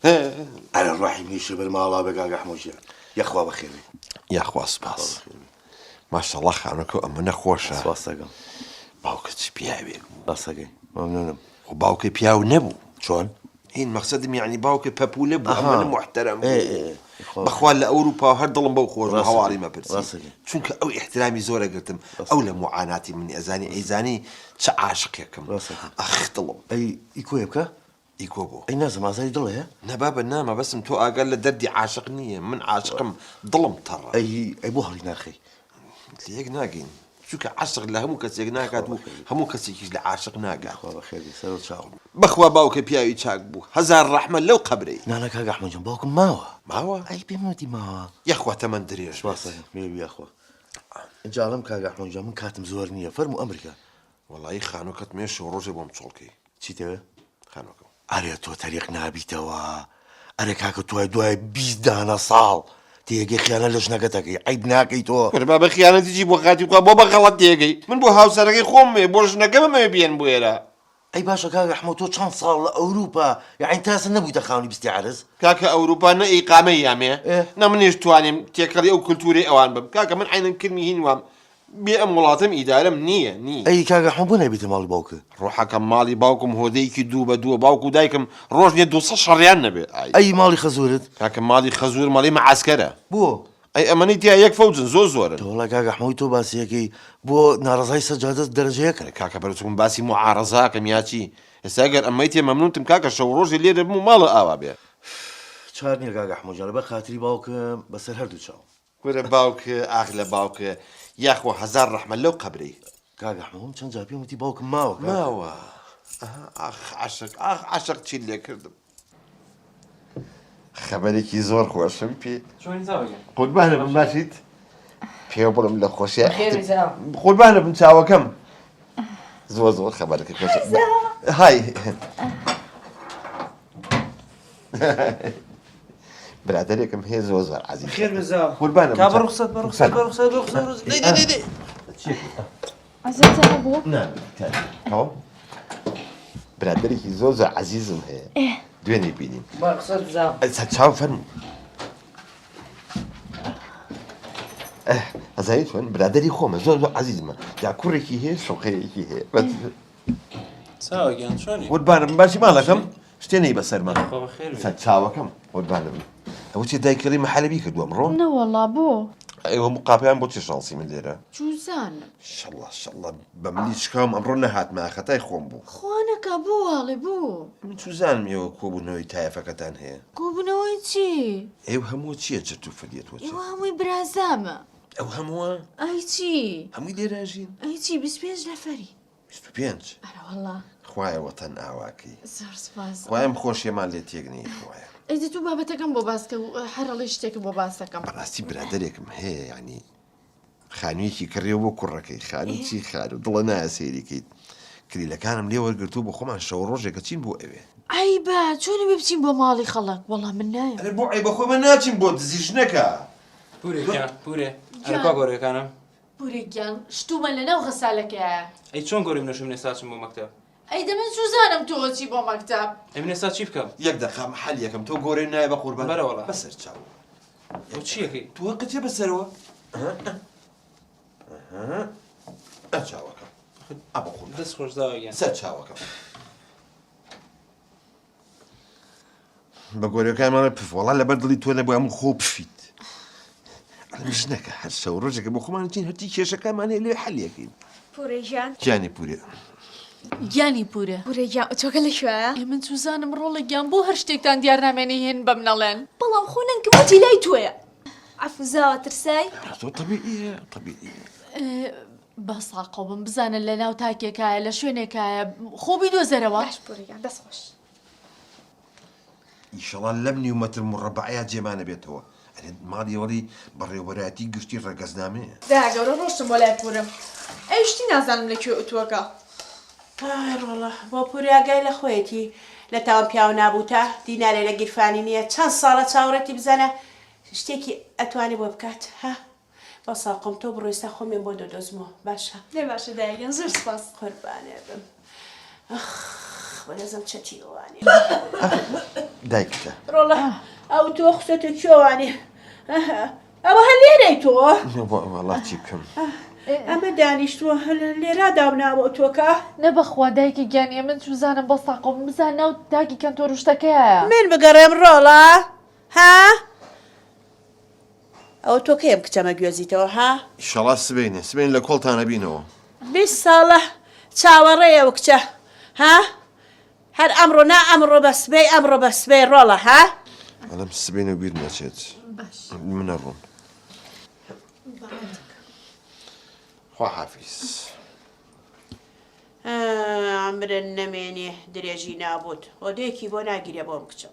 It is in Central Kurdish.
أنا روحي ميشي بالمالا بقى حموجي يا أخوة بخير يا أخوة سباس ما شاء الله خانوكو أما نخوشة سواسقة باوكت بياوي باسقة ممنونم وباوكي بياو نبو شلون؟ هين مقصدم يعني باوكي بابو لبو أها. أما محترم إيه بخوال لأوروبا هردلم بوخوش راسك. بهواري ما برسي راسك. چونك أو احترامي زورة قلتم أو لمعاناتي مني أزاني أيزاني عاشق يكم راسك. أخ دلم أي يكو يبكى؟ يكوبو أي ناس ما زال يضل نبابا ناما بس متو أقل لدردي عاشقنية من عاشقم ظلم ترى أي بوهري ناخي ليك ناقين شو كعاشق لا همو كسيك ناقات همو كسيك لعاشق ناقات أخوة بخير سلام شاو بخوا باوك بياوي تشاقبو هزار رحمة لو قبري نانا كاقا أحمد جنبوكم ما هو ما هو أي بيموتي ما هو يا أخوة تمن دريش سواسقة ميبي يا أخوة جالم كاقا أحمد جا من كاتم زورنية فرمو أمريكا والله خانوك تمشي وروجي بومشولكي چی تەوێ؟ خانوك ئەرێ تۆ تەریق نابیتەوە ئەرێ کاکە توای دوای 20 دانە ساڵ تێگەی خیانە لە ژنەکەتەکەی عیب ناکەی تۆ وربا بخيانتي بو خاتي بو بغلط ديغي من بو هاوسرغي خوم بورش نكم ما بين بويرا ئەی باشە کاکە ئەحمەد تۆ چەند ساڵ لە ئەوروپا یعنی تاسە نەبوویتە خاونی بیستی عەرز كاكا اوروبا نا اقامه يامي إيه. نمنيش توانيم تيكري او كلتوري اوان بم كاكا من عين كلمه هنوام بيئم ولاتم اداره نيه ئەی کاکە ئەحمەد بۆ نەبیتە ماڵی باوکە روحك مالي باوكم هوديكي دوبا باوكو دايكم روجني دوصة شريان نبي ئەی ماڵی خەزورت كاكا مالي خزور مالي معسكره بۆ اي امانيتي يك فوجن زور تۆڵە کاکە ئەحمەد تۆ باسیەکەی بۆ ناڕزای سەجادە دەرەجەیەکە كاكا برتكم باسي معارضه كمياتي هساقر اميتي ممنونتم كاكا شو روجي اللي مو مال اوابي چار نییە کاکە ئەحمەد جان لەبەر خاتری باوکم بەسەر هەردوو چاو ورا باوك اغلى باوك يا اخو هزار رحمه لو قبري کاکە ئەحمەد چەند جا پێم وتی باوکم ماوە ما هو اخ عشق تشي اللي كردم خبرك زور خوشم بي شلون زاوية؟ قربانه بماشيت بيو بلم لا خوشي بخير زاو قربانه بنساوى كم زور خبرك خوش هاي برادركم هي زوزر عزيز بخير زاو قربانه كابر رخصت دي عزيزة أبو نعم هو برادرك زوزر عزيزم هي دويني بينين رخصت زاو تشاو فن زايد فن برادري خومه زوزر عزيزم يا كوريكي هي شوقيكي هي ساوي شلوني؟ قربانه باشي مالكم شتيني بسر ما بخير تشاو كم قربانه هو شي داي كريم حلبي كدو امرو نا والله بو ايوه مقابلان بوتي شانسي من ليره جوزان ان شاء الله بمليش كام امرو نهات ما خطاي خوم بو خوانك أبو والله بو من شوزان ميو كوبو نوي تايفا كتان هي كوبنوي چی؟ ايوه همو چي جرتو فديت وچي ایوه هموی برازامه او همو أي چی؟ همو ليراجين أي چی 25 نفری 25 أنا والله خوايا وطن اواكي زۆر سپاس خوايا مخوش يمان لي تيغني خوايا ئەیدە تو بابەتەکەم بۆ باسکە و هەرەڵی شتێک بۆ باسەکەم براستي برادريكم هي يعني خانويكي كريو بو كركي خانوتي خانو ضلنا سيريكي كري لكانم لي ورقرتو بو خمان شو روجي كتشين بو ايوه عیبە چۆنی بچین بۆ ماڵی خەڵک وەڵام من نایم انا بو عيب اخوي ما ناتشين بو دزيجنكا بوري انا كاغوري كانم بورێکیان شتومە لەناو غەسالەکەیە اي چون گوري منو من ساچم بو مكتب ئەیدە من سوزانم تۆ چی بۆ مەکتەب اي من ساچي بكم يك دقيقة محل يكم تو قوري نايبة قربان بلا والله. بس ارتشاو او تشيكي توقت يا بسروا اتشاوكم ابو قربان بس خوش زاوية ستشاوكم بقول كان ما بف والله لا بدلي تو انا بو خوب فيت انا مش نكا حتى ورجك ابو خمان تين هتي كيش كمان اللي حل يكين پورێژیان جاني بوري گیانی پورە پورێژیان چۆکە لە شوێە؟ من سوزانم ڕۆڵە گیان بۆ هەر شتێکتان دیار نامێنی هێن بەم نەڵێن بەڵام خۆننکەوەتی لای توێە ئەفوزاوە ترسای؟ طبيعية طبيعية بەساقۆ بم بزانن لە ناو تاکێکایە لە شوێنێکایە خۆبی دۆزەرەوە باش پورێژیان دەست خۆش ان شاء الله لبني ومتر مربعات جيمان بيتوا انا ماضي ولي بري وراتي قشتي رقصنامي داگەورە ڕۆشتم بۆ لای پورم ئەی شتی نازانم لەکوێ ئوتووەکە والله بۆ پوریاگای لە خۆیەتی لە تاوان پیاو نابووتە دینارێ لە گیرفانی نییە چەند ساڵە چاوەڕێتی بزانە شتێکی ئەتوانی بۆ بکات ها بە ساقم تۆ بڕۆیستا خۆمێن بۆ دۆدۆزمەوە باشە لێ باشە دایگەن زۆر سپاس قوربانێ بم بەنەزم چەتی ئەوانێ دايكتا ڕۆڵە ئەو تۆ قسەتە کێوانێ ئەوە هەر لێرەی تۆ وڵات چی بکەم ئەمە دانیشتووە لێرا داوناوە تۆکە نە بەخوا دایکی گیانیە من چوزانم بە ساقۆم بزان ناو داکی کەن تۆ ڕشتەکەیە من بگەڕێم ڕۆڵە ها ئەو تۆ کەم کچەمە گوێزیتەوە ها ئیشەڵا سبێن لە کۆڵتانە بینەوە 20 ساڵە چاوەڕێیە و کچە ها هەر ئەمڕۆ نا ئەمڕۆ بەسبەی ئەمڕۆ بەسبەی ڕۆڵە ها ئەلەم سبێن و بیر نەچێت منە ڕوون خوا حافیز ئەمرن نەمێنێ درێژی نابوت ئۆدەیەکی بۆ ناگیرێ بۆم کچە